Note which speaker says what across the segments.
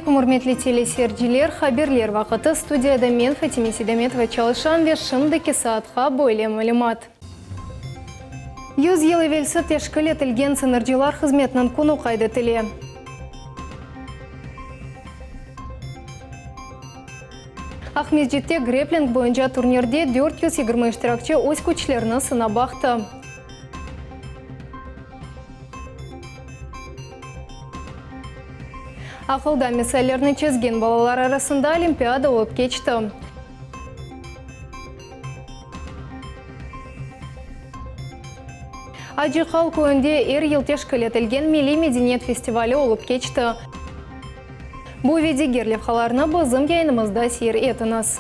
Speaker 1: алейкум, урметли телесерджилер, хаберлер вақыты студияда мен Фатиме Седеметова чалышам ве шымдыки саатқа бойле малимат. 100 елы велсі тешкіл етілген сынырджилар қызметінің күні қайды тіле. Ахмеджетте греплинг бойынша турнирде 420 иштиракчы өз күчлеріні сына бақты. Ақылда мисаллерні чезген балалар арасында олимпиада олып кечті. Ажиқал көнде ел тешкіл етілген Милли Медениет фестивалі олып кечті. Бұл ведегерлі қаларына бұзым кейінімізді сер етіңіз.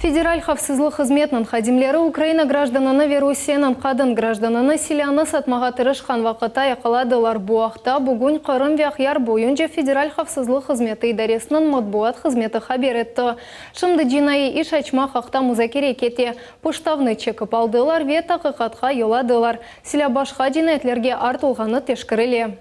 Speaker 1: Федераль хавсызлық қызметінің хадимлері Украина граждананы Верусияның қадын граждананы селяны сатмаға тырышқан вақыта яқаладылар буақта бүгін қырым вяқяр бойынша Федераль хавсызлық қызметі идаресінің матбуат қызметі хабер етті. Шымды жинайы иш ачма қақта музакер екете пұштавны чекіп алдылар ве тақиқатқа еладылар. Селя башқа жинайтлерге артылғаны тешкіріле.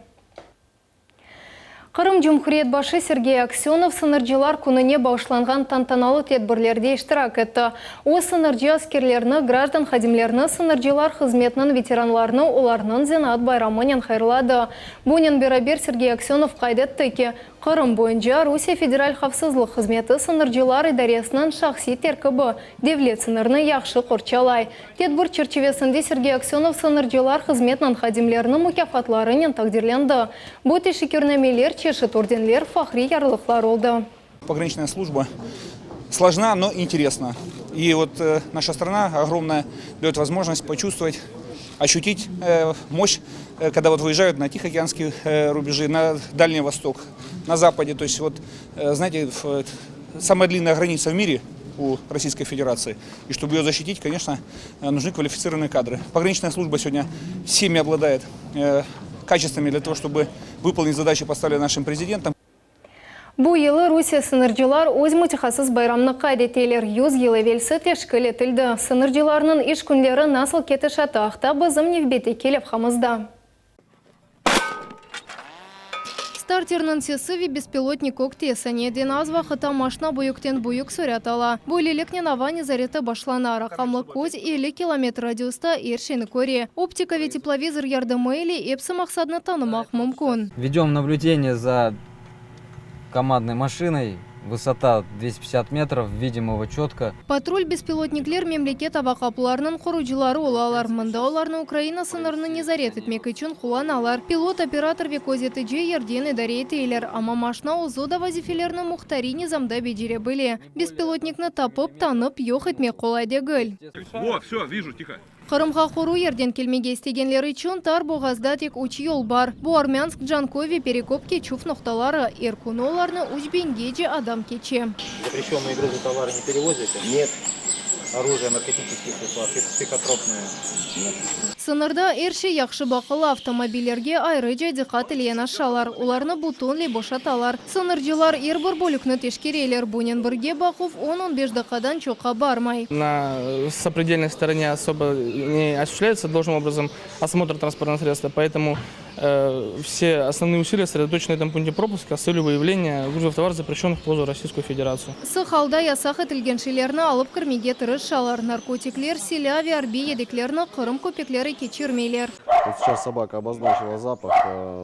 Speaker 1: Қырым Жұмхурет башы Сергей Аксенов сынырджилар күніне баушланған тантаналы тедбірлерде іштірак етті. О сынырджи аскерлеріні, граждан хадимлеріні, сынырджилар қызметінің ветеранларыны оларының зенат байрамынен хайырлады. Бұнен берабер Сергей Аксенов қайдетті ке, Қырым бойынша Русия Федераль хавсызлық қызметі сынырджилар идаресінің шақси теркібі девлет сынырны яқшы құрчалай. Тедбір черчевесінде Сергей Аксенов сынырджилар қызметінің хадимлерінің мұкафатларының тақдерленді. Бұты шекернамелер чешет орденлер фахри ярлықлар олды.
Speaker 2: Пограничная служба сложна, но интересна. И вот наша страна огромная дает возможность почувствовать, ощутить мощь, когда вот выезжают на Тихоокеанские рубежи, на Дальний Восток, на Западе. То есть вот, знаете, самая длинная граница в мире у Российской Федерации. И чтобы ее защитить, конечно, нужны квалифицированные кадры. Пограничная служба сегодня всеми обладает качествами для того, чтобы выполнить задачи, поставленные нашим президентом.
Speaker 1: Бұл елі Русия сынырджилар өз мұтихасыз байрамны қайдетелер 100 елі велсі тешкіл етілді. Сынырджиларының іш күнлері насыл кеті шатақта бізім невбеті келіп қамызда. Стартернын сесіви беспилотник октесіне ден аз вақыта машина бұйықтен бұйық сөретала. Бұл елекнен авани зареті башлана рақамлы көз 50 км радиуста ершені көре. Оптикове тепловизор ярдымы или епсі мақсадны танымақ мүмкін.
Speaker 3: Ведем наблюдение за командной машиной. Высота 250 метров, видим его четко.
Speaker 1: Патруль беспилотниклер мемлекет авақапыларының құруджилары олалар. Мында оларны Украина сынырны незарет етмек үшін құланалар. Пилот-оператор векозеті же ерден идареті елер. Ама машина озуда вазифелерні мұқтари низамда бедере біле. Беспилотникны тапып, танып, йоқ етмек қолайды гүл.
Speaker 4: О, все, вижу, тихо.
Speaker 1: Қырымға құру ерден келмеге істегенлері үшін тар боғазда тек үш ел бар. Бұл Армянск, Джанкове, Перекопке, Чуф ноқталары. Еркуны оларны Учбенге же адам кече.
Speaker 5: Запрещенные грузы товары не перевозите? Нет. Оружие, наркотические средства, психотропные? Нет.
Speaker 1: Сынырда әрші яқшы бақылы автомобилерге айрыжа диқат илен ашалар. Оларны бутонли бошаталар. Сынырджилар ербір бөлікні тешкерелер. Бұнен бірге бақув 10-15 дақадан чоқа бармай.
Speaker 6: На сопредельной стороне особо не осуществляется должным образом осмотр транспортного средства, поэтому все основные усилия сосредоточены на этом пункте пропуска с целью выявления грузов товаров, запрещенных в пользу Российской Федерации.
Speaker 1: Сықалда ясақ етілгеншілерні алып кірмеге тырышалар. Наркотиклер, селяви, арби едеклерні қырым көпеклері кечірмейлер.
Speaker 7: Вот сейчас собака обозначила запах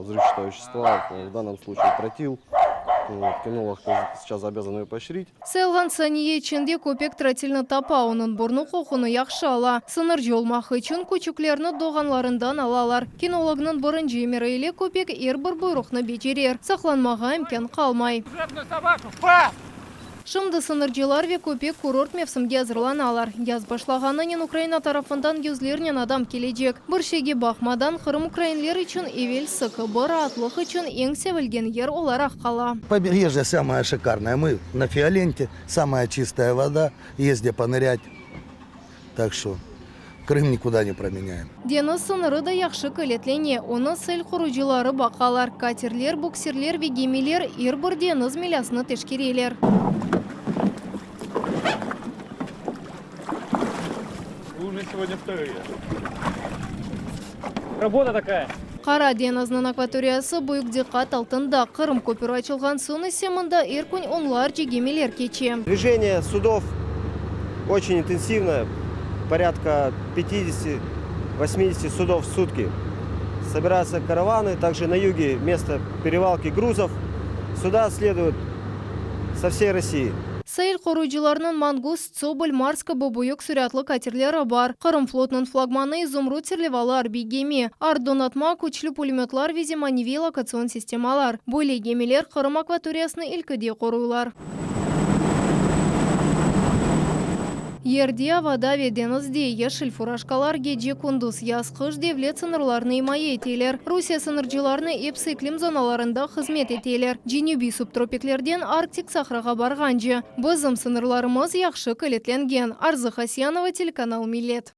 Speaker 7: взрывчатого вещества, в данном случае тротил. Кинолог сейчас обязан ее поощрить.
Speaker 1: Селған сәние ішінде көпек тротилны тапауының бұрны қоқыны яқшала. Сыныр жолмақы үшін көчіклерні доғанларындан алалар. Кинологның бұрын жемері еле көпек ербір бұйрықны бечерер. Сақланмаға имкан қалмай. Шымды сынырджилар ве көпек курорт мевсімге азырланалар. Яз башлағанынан Украина тарафындан юзлернен адам келечек. Бір шеге бақмадан Қырым украинлер үшін евел сықы, бір атлық үшін ең севілген ер олар аққала.
Speaker 8: Побережье самое шикарное. Мы на Фиоленте, самая чистая вода, есть где понырять. Так что Крым никуда не променяем.
Speaker 1: Дені сыныры да яқшы көлетлене. Оны сәл құруджилары бақалар. Катерлер, буксерлер, вегемелер, ербір дені змелясыны тешкерелер.
Speaker 4: Сегодня вторые.
Speaker 9: Работа такая.
Speaker 1: Қара деназның акваториясы бұйық диқат алтында. Қырым көпір açылған соны семында иркунь онлар жегемелер кече.
Speaker 4: Движение судов очень интенсивное, порядка 50-80 судов в сутки. Собираются караваны, также на юге место перевалки грузов. Сюда следуют со всей России.
Speaker 1: Сайыл қоройчыларының Мангуст, Цобыль, Марска бұйық сүрятлы катерлері бар. Қырым флотының флагманы Изумруд серлевалы арби геми. Ардонатма күчлі пулеметлар везе маневий локацион системалар. Бойле гемелер Қырым акваториясыны илкіде қоруйлар. Ерде вода веденізде ешіл фуражкалар геджи кундус яз қыш девлет сынырларны имае етелер. Русия сынырчыларны эпсы иклим зоналарында қызмет етелер. Дженюби субтропиклерден Арктик сахраға барғанжы. Бызым сынырларымыз яқшы көлетленген. Арзы Хасьянова, телеканал Милет.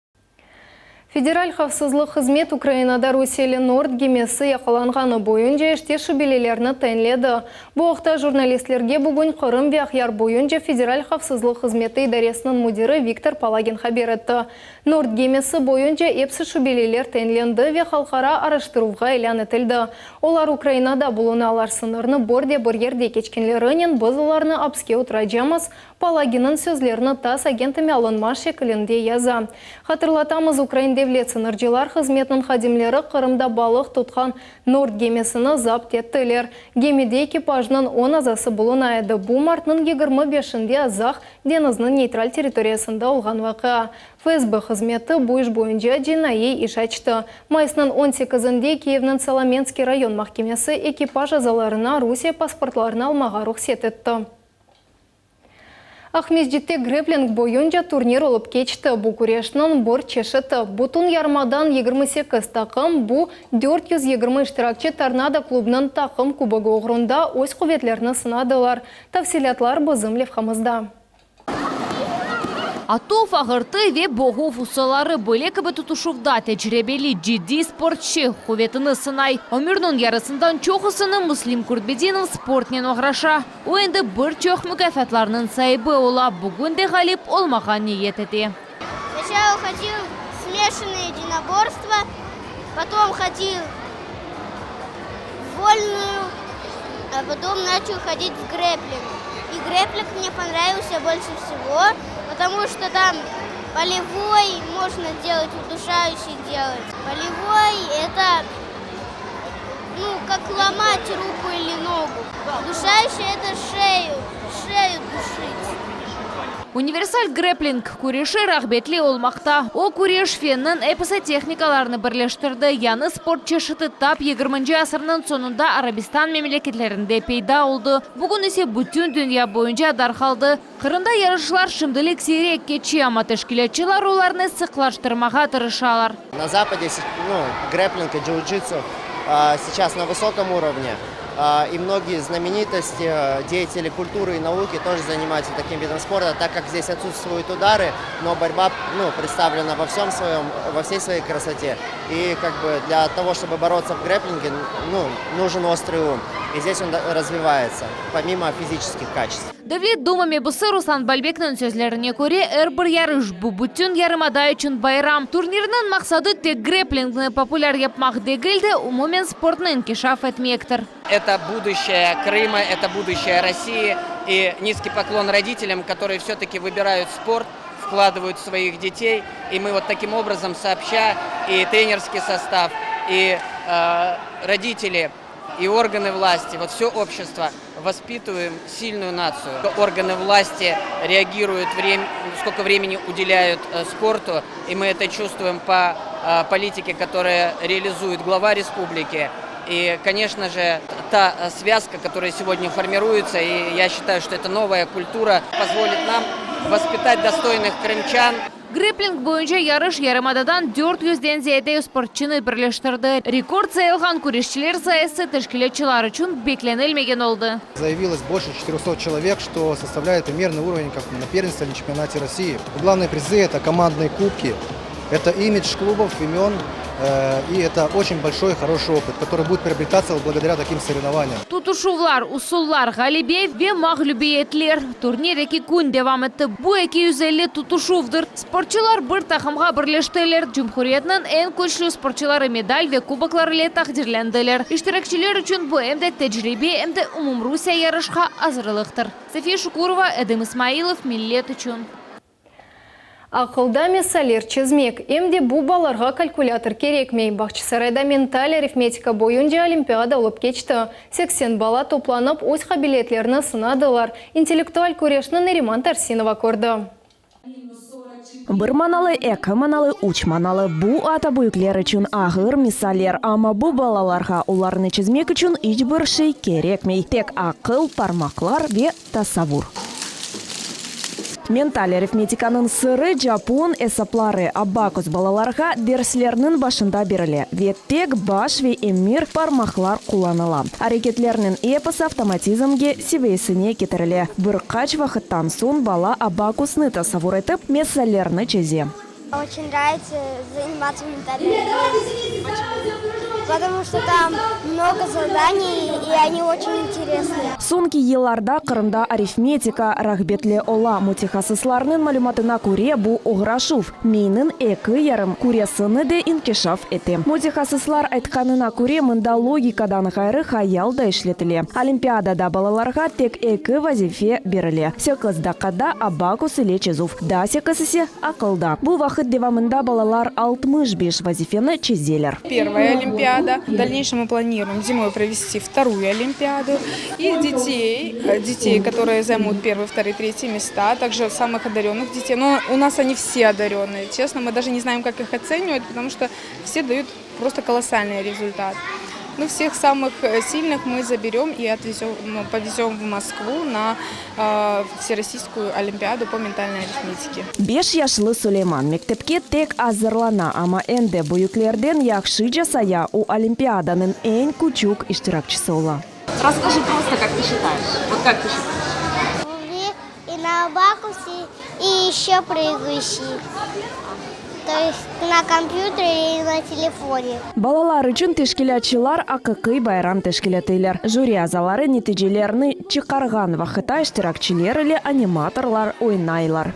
Speaker 1: Федераль қавсызлық қызмет Украинада Русиялі Норд гемесі яқаланғаны бойынша іште шүбелелеріні тәнледі. Бұқта журналистлерге бүгін Қырым Бияқяр бойынша Федераль қавсызлық қызметі идаресінің мудирі Виктор Палагин хабер етті. Норд гемесі бойынша епсі шүбелелер тәнленді ве халқара араштыруға илян етілді. Олар Украинада бұлыны алар сынырны борде біргерде кечкенлерінен біз оларны апске ұтырajamыз. Палагинның сөзлеріні тас агентіме алынма шекілінде яза. Хатырлатамыз Украин девлет сынырчылар қызметінің хадимлері Қырымда балық тұтқан Норд гемесіні запт еттілер. Гемеде экипажның 10 азасы бұлына еді. Бұл мартның 25-інде азақ денізінің нейтраль территориясында олған вақыа. ФСБ қызметі бұйш бойынша жинайы иш açты. Майысының 18-інде Киевнің Соломенский район махкемесі экипаж азаларына Русия паспортларына алмаға рұқсет етті. Ахмездетте грэплинг бойынша турнир олып кечті. Бұ күрештінің бор чешіті. Бұтын ярмадан 28 тақым, бұ 420 іштіракчы Торнадо клубның тақым кубығы оғырында өз құветлеріні сынадылар. Тавсилатлар бұзым левхамызда.
Speaker 9: Атов ағырты ве боғу фусалары бөлекібі тұтушывда тәжіребелі жидді спортшы құветіні сынай. Өмірнің ярысындан чоқысыны Муслим Куртбединов спортнен оғраша. Ойынды бір чоқ мүкәфәтларының сайбы ола бүгінде ғалип олмаған ниет еті.
Speaker 10: Сначала ходил смешанное единоборство, потом ходил в вольную, а потом начал ходить в грэплинг. И грэплинг мне понравился больше всего, потому что там полевой можно делать, удушающий делать. Полевой это, как ломать руку или ногу. Удушающий это шею душить.
Speaker 9: Универсаль грэплинг күреші рағбетлі олмақта. О күреш феннің эпісі техникаларыны бірлештірді. Яны спорт чешіті тап 20 асырның сонында Арабистан мемлекетлерінде пейда олды. Бүгін есе бүтін дүния бойынша дархалды. Қырымда ярышылар шымдылік сирек кече, ама тәшкілетчілар оларыны сықлаштырмаға тырышалар.
Speaker 11: На Западе грэплинг и джиу-джитсу сейчас на высоком уровне. И многие знаменитости, деятели культуры и науки тоже занимаются таким видом спорта, так как здесь отсутствуют удары, но борьба представлена во всей своей красоте. И для того, чтобы бороться в грэплинге, нужен острый ум. И здесь он развивается, помимо физических качеств.
Speaker 9: Давлет думами бұсы Руслан Бальбекнің сөзлеріне көре әрбір ярыш бұ бүтін ярымада үшін байрам. Турнирінің мақсады тек грэплингні популяр yapmaq дегілді, умумен спортны инкишаф этмектір.
Speaker 12: Это будущее Крыма, это будущее России. И низкий поклон родителям, которые все-таки выбирают спорт, вкладывают в своих детей. И мы вот таким образом сообща, и тренерский состав, и родители, и органы власти, вот все общество воспитываем сильную нацию. Органы власти реагируют, сколько времени уделяют спорту, и мы это чувствуем по политике, которая реализует глава республики. И, конечно же, та связка, которая сегодня формируется, и я считаю, что это новая культура, позволит нам воспитать достойных крымчан.
Speaker 9: Грэплинг бойынша ярыш ярымададан 400-ден зейде спортчыны бірлештірді. Рекорд сайылған күрешчілер сайысы тәшкілетчілар үшін бекленілмеген олды.
Speaker 13: Заявилось больше 400 человек, что составляет примерный уровень как на первенстве или чемпионате России. Главные призы – это командные кубки, Это имидж клубов, имен, и это очень большой, хороший опыт, который будет приобретаться благодаря таким соревнованиям.
Speaker 9: Тутушувлар, усуллар, галибей ve мағлубиетлер. Турнир эки күн девам етті. Бу 250 тутушувдыр. Спортчылар бір тақымға бірлештелер. Cumhuriyet'nin en güçlü sportçıları medal ve kubaklar ile takdirlendiler. İştirakçılar için bu hem de tecrübe hem de Rusya yarışқа hazırlıktır. София Шукурова, Эдем Исмаилов, Millet için.
Speaker 1: Ақылда месалер чизмек. Емде бұ баларға калькулятор керекмей. Бақчысарайда менталь арифметика бойынша олимпиада олып кечті. 80 бала топланып, өз қабилетлеріні сынадылар. Интеллектуаль көрешні Нариман Тарсинова көрді.
Speaker 14: Бір маналы, екі маналы, үч маналы. Бұ ата бұйклер үшін ағыр мисалер. Ама бұ балаларға оларыны чизмек үшін ешбір шей керекмей. Тек ақыл, пармақлар ве тасавур. Менталь арифметиканың сыры Жапон эсаплары абакус балаларға дерслерінің башында берілі. Веттек баш ве эмир пармақлар құланыла. Арекетлерінің эпос автоматизмге севейсіне кетірілі. Бір қач вақыттан сон бала абакусны тасавур етіп, месалерні чезе.
Speaker 10: Очень нравится заниматься ментальной арифметикой, потому что там много заданий, и они очень интересные.
Speaker 14: Сонки еларда қырында арифметика рахбетле ола мутихасысларның малюматына көре бұ оғрашув. Мейнің екі ярым көресіні де инкешаф еті. Мутихасыслар айтқанына көре мұнда логикадан ғайры хаялда ішлетілі. Олимпиадада балаларға тек екі вазифе берілі. Секыздақада абакус иле чезув. Да секысысе ақылда. Бұл вақыт девамында балалар 65 вазифені чезелер.
Speaker 15: Первая олимпиада. В дальнейшем мы планируем зимой провести вторую олимпиаду. И детей, которые займут первые, вторые, третьи места, также самых одаренных детей. Но у нас они все одаренные. Честно, мы даже не знаем, как их оценивать, потому что все дают просто колоссальный результат. Но всех самых сильных мы заберем и повезем в Москву на Всероссийскую олимпиаду по ментальной арифметике.
Speaker 14: 5 яшлы Сулейман мектепке тек азырлана, ама энде буюклерден яхшы жасая у олимпиаданын эң күчүк иштиракчысы ола.
Speaker 16: Расскажи просто, как ты считаешь. Вот как ты считаешь?
Speaker 10: И на абакусе, и еще прыгающий. То есть на компьютере и на телефоне.
Speaker 14: Балалар үшін тешкилятчылар акыкый байрам тешкилятыйлар. Жюри азалары нетижелерни чыкарган вакытта иштиракчилер или аниматорлар ойнайлар.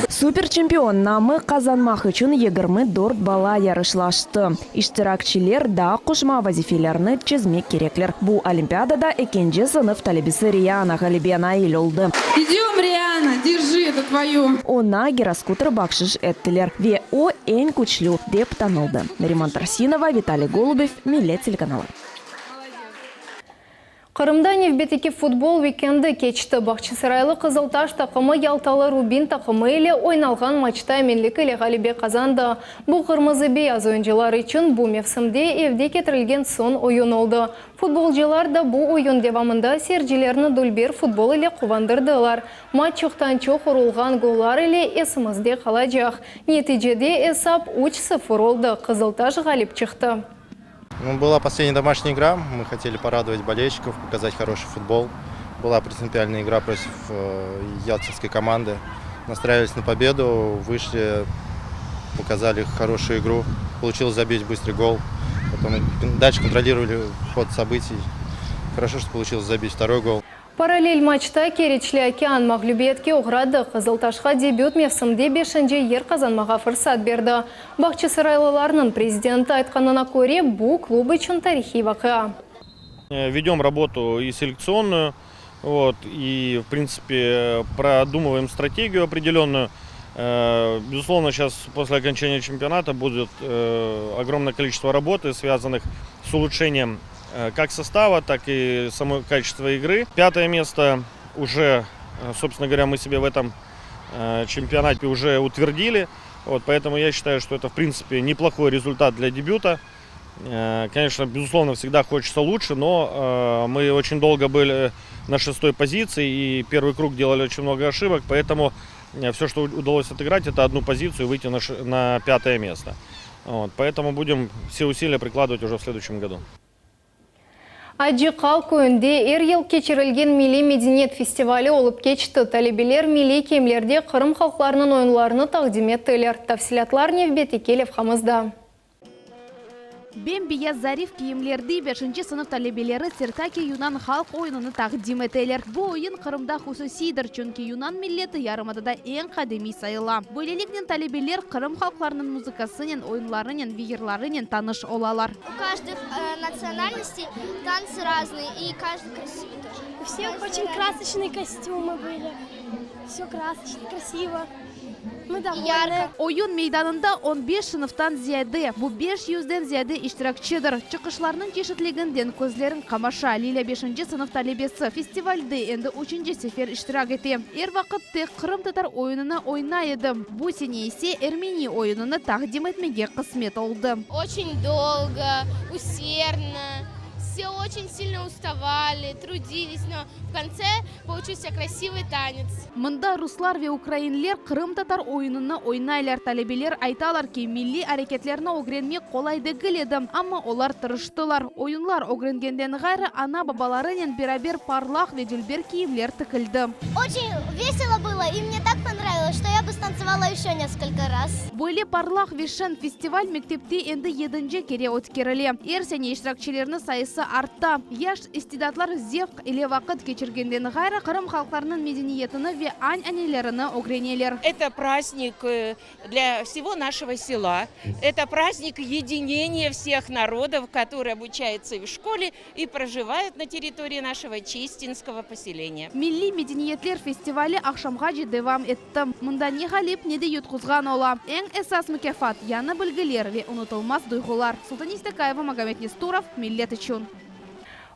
Speaker 14: Суперчемпион намы казанмак үчүн 24 бала ярышлашты. Иштиракчилер да кушма вазифелерни чизмек кереклер. Бу олимпиадада экинчи сыныф талебиси Риана Галибена эл олду.
Speaker 16: Идем, Риана, держи, это твое.
Speaker 14: Она гироскутер бакшыш эттилер. Ве о эң күчлүү деп танылды. Нариман Тарсинова, Виталий Голубев, Millet телеканалы.
Speaker 1: Қырымда Невбетеке футбол викенді кечті. Бақчысарайлы Қызылташ тақымы Ялталы Рубин тақымы еле ойналған матчта әменлік еле ғалибе қазанды. Бұл қырмызы бейаз ойыншылар үшін бұл мевсімде евде кетірілген сон ойын олды. Футболжылар да бұл ойын девамында серджелеріні дөлбер футбол еле қувандырдылар. Матч жоқтан чоқ ұрылған голлар еле есімізде қалажақ. Нетижеде есап 3-0 олды. Қызылташ ғалип чықты.
Speaker 17: Была последняя домашняя игра, мы хотели порадовать болельщиков, показать хороший футбол. Была принципиальная игра против ялтинской команды. Настраивались на победу, вышли, показали хорошую игру. Получилось забить быстрый гол. Потом дальше контролировали ход событий. Хорошо, что получилось забить второй гол.
Speaker 1: Параллель матчта Керечли океан мағлюбиетке оғрады. Қызылташқа дебют мевсімде 5-ші ер қазанмаға фырсат берді. Бақчысарайлыларының президенті айтқанына көре, бұл клуб үшін тарихи вақиа.
Speaker 18: Ведем работу и селекционную, и в принципе продумываем стратегию определенную. Безусловно, сейчас после окончания чемпионата будет огромное количество работы, связанных с улучшением как состава, так и самого качества игры. 5-е место уже, собственно говоря, мы себе в этом чемпионате уже утвердили. Поэтому я считаю, что это в принципе неплохой результат для дебюта. Конечно, безусловно, всегда хочется лучше, но мы очень долго были на 6-й позиции и первый круг делали очень много ошибок, поэтому все, что удалось отыграть, это одну позицию и выйти на 5-е место. Поэтому будем все усилия прикладывать уже в следующем году.
Speaker 1: Аджи қалкөінде әр ел кечірілген милли медениет фестивалі олып кечті. Талебелер милли кемлерде Қырым халқларының ойынларыны тақдим еттілер. Тәфсилатлар невбеті келев қамызда.
Speaker 9: Бембия Зариф киемлерді 5-ші сынып талебелері Сертаки Юнан халық ойынını тақдим етелер. Бұл ойын Қырымда хусусидір, чөнки Юнан миллеті ярымадада ең қадеми сайыла. Бөйлеліктен талебелер Қырым халықларының музыкасының, ойынларының, вигерларының таныш олалар.
Speaker 10: У каждой национальности танцы разные, и каждый красивый тоже.
Speaker 19: У всех очень красочные костюмы были. Все красочно, красиво. Мы довольны.
Speaker 9: Oyun meydanında 15 sınıftan ziyade, bu 500'den ziyade iştirakçıdır. Çıkışlarının çeşitliğinden közlerin kamaşa, Lila 5-ci sınıf talebesi festivalde endi 3-cü sefer iştirak etti. Er vakitte Kırım Tatar oyununu oynaydım. Bu sene ise Ermeni oyununu takdim etmege kısmet oldu.
Speaker 20: Очень долго, усердно. Все очень сильно уставали, трудились, но в конце получился красивый танец.
Speaker 9: Мында руслар ve Ukrainler Kırım Tatar oyununu oynaylar. Talebelер айталар ki milli hareketlerine öğrenmek kolay değil edi. Ama olar tırıştılar. Oyunlar öğrengenden gayrı ana babalarının beraber parlak ve dülber kiyimler tıkıldı.
Speaker 10: Очень весело было, и мне так понравилось, что я бы станцевала еще несколько раз.
Speaker 9: Böyle parlak ve şen festival mektepte endi 7-ci kere ötkürülü. Her sene iştirakçılarının sayısı arttı. Yaş istidatlar zevk ile vakit geçirgenden gayrı Kırım halklarının medeniyetini ve ananelerini öğreniler.
Speaker 21: Это праздник для всего нашего села. Это праздник единения всех народов, которые обучаются и в школе, и проживают на территории нашего Чистинского поселения.
Speaker 9: Milli Medeniyetler Festivali akşamgaca devam etti. Mında ne galip ne de yutkuzgan ola. En esas mükafat yanı bilgiler ve unutulmaz duygular. Sultan İstakayeva, Magomed Nesturov, millet için.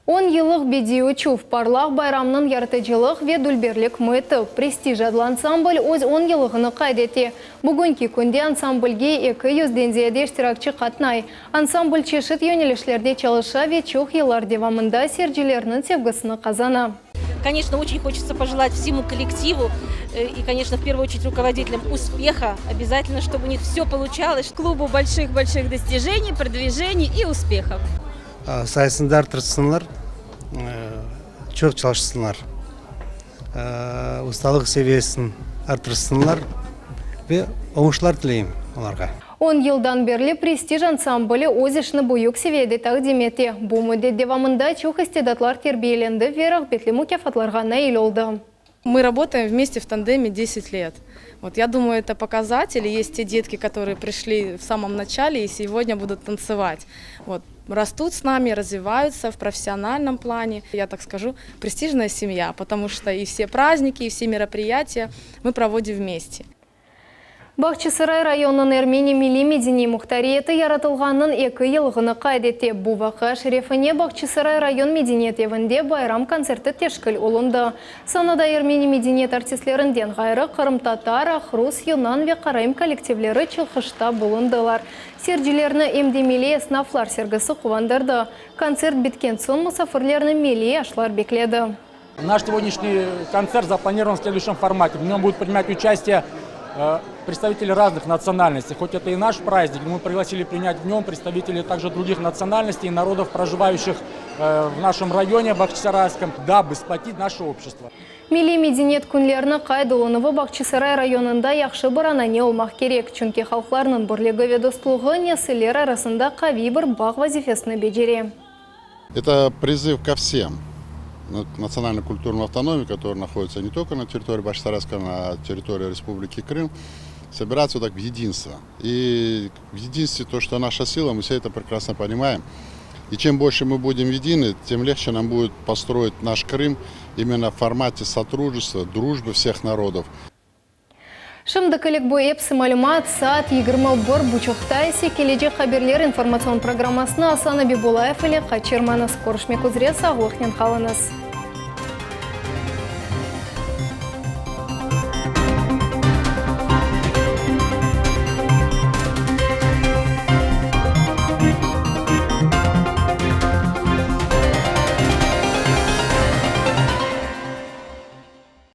Speaker 1: 10 yıllık bediye çuf parlak bayramının yaratıcılık ve dülberlik müeti. Prestij adlı ansambl öz 10 yıllığını kaydetti. Bugünkü kunde ansamblge 200'den ziyade iştirakçı katnay. Ansambl çeşit yönelişlerde çalışa ve çok yıllar devamında seyircilerinin sevgisini kazana.
Speaker 16: Конечно, очень хочется пожелать всему коллективу и, конечно, в первую очередь руководителям успеха. Обязательно, чтобы у них все получалось. Клубу больших-больших достижений, продвижений и успехов.
Speaker 13: Sayısında artırsınlar, çok çalışsınlar. Ustalık seviyesini artırsınlar ve oңuşlar тілеймін оларға.
Speaker 1: 10 yıldan beri prestij ansambli öz işini büyük seviyede takdim etti. Bu müddet devamında çok istidatlar terbiyelendi ve rahmetli mükafatlarga nail oldu.
Speaker 15: Мы работаем вместе в тандеме 10 лет. Вот, я думаю, это показатель. Есть те детки, которые пришли в самом начале и сегодня будут танцевать. Вот, растут с нами, развиваются в профессиональном плане. Я так скажу, престижная семья, потому что и все праздники, и все мероприятия мы проводим вместе.
Speaker 1: Бахчысарай районының Эрмени милли медени мұқтариеті яратылғанын 2 yılғыны қайдетті. Бұл вақы шерефіне Бахчысарай район медениет евінде байрам концерті тешкіл олынды. Санада Эрмени медениет артистлерінден ғайры Қырым Татар, Ахрус, Юнан ве Қарайым коллективлері чылқышта болындылар. Серджилеріні емдемелі эснафлар сергісі қуандырды. Концерт біткен сон мұсафырлеріні мелі ашлар бекледі.
Speaker 22: Наш сегодняшний концерт запланирован в следующем формате. В нем будут принимать участие представители разных национальностей. Хоть это и наш праздник, но мы пригласили принять в нем представителей также других национальностей и народов, проживающих в нашем районе Бахчисарайском, дабы сплотить наше общество.
Speaker 1: Милли медениет күнлеріні қайдылынығы Бахчисарай районында яқшы баранане олмақ керек. Чүнке халқларының бірлігі ве достылығы неселер арасында қави бір бақ вазифесіні беджере.
Speaker 23: Это призыв ко всем. Национально-культурной автономии, которая находится не только на территории Бахчисарайска, но и на территории Республики Крым, собираться вот так в единство. И в единстве то, что наша сила, мы все это прекрасно понимаем. И чем больше мы будем едины, тем легче нам будет построить наш Крым именно в формате сотрудничества, дружбы всех народов.
Speaker 1: Шымдыкілік бой эпсі малюмат саат 21 бұчықтайсы кележе қаберлер информацион программасына Асана Бибулаев или Қачерманыз. Көрішмек үзре сағылықнен қалыңыз.